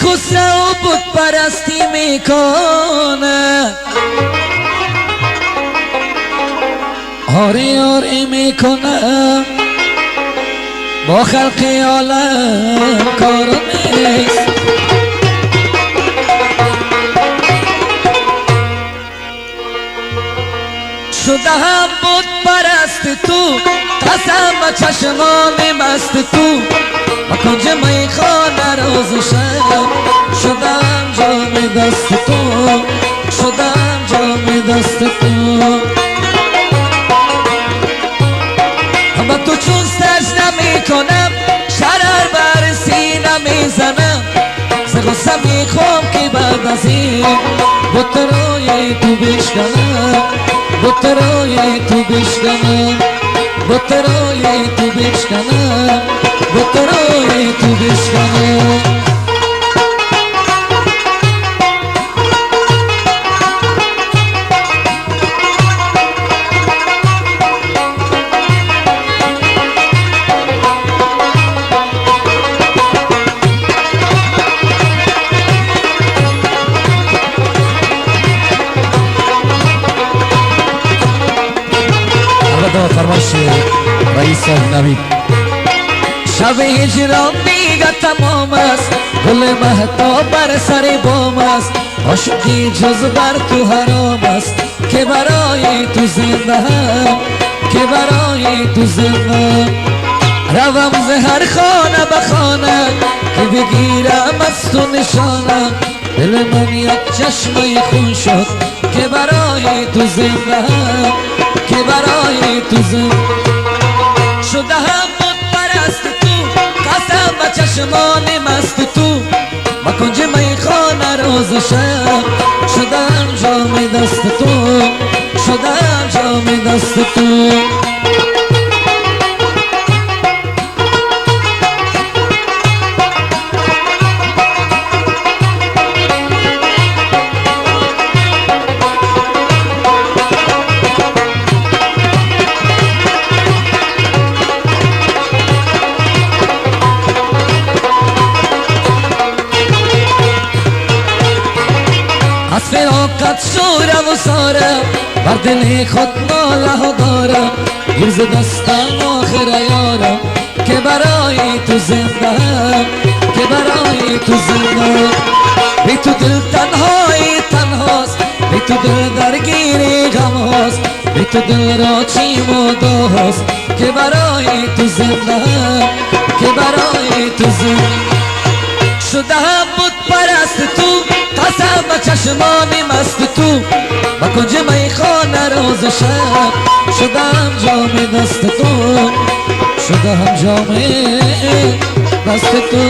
میخوسته و بود پرستی میکنه آره آره میکنه با خلق عالم کار نیست شده هم بود پرست تو قسم به چشمان مست تو و کنج میخانه روز و شب شده هم جام دست تو شده هم جام دست تو اما تو چون سرش نمی کنم شرر بر سینه میزنم ز غصه میخوام که بعد از این بت روی تو بشکنم بت روی تو بشکنم بت روی تو بشکنم بت روی تو بشکنم فرمایش رئیس نوید شب هجران دیگه تمام است گل مهتاب بر سر بام است عاشقی جز بر تو حرام است که برای تو زنده هم که برای تو زنده روم ز هر خانه به خانه که بگیرم از تو نشانم دل من یک چشمه خون شد که برای تو زنده هم که برای تو زنده شده هم بود پرست تو قسم به چشمان مست تو با کنج میخانه روز و شب شده هم جام دست تو شده هم جام دست تو از فراقت شورم و سارم بر دل خود ناله ها دارم گیر ز دستم آخر یارم که برای تو زنده هم که برای تو زنده بی تو دل تنهایی تنهاست بی تو دل درگیری غم هاست بی تو دل را چیم و داست که برای تو زنده هم که برای تو زنده شده هم بود پرست تو قسم به چشمان مست تو با کنج میخانه روز و شب شده هم جام دست تو شده هم جام دست تو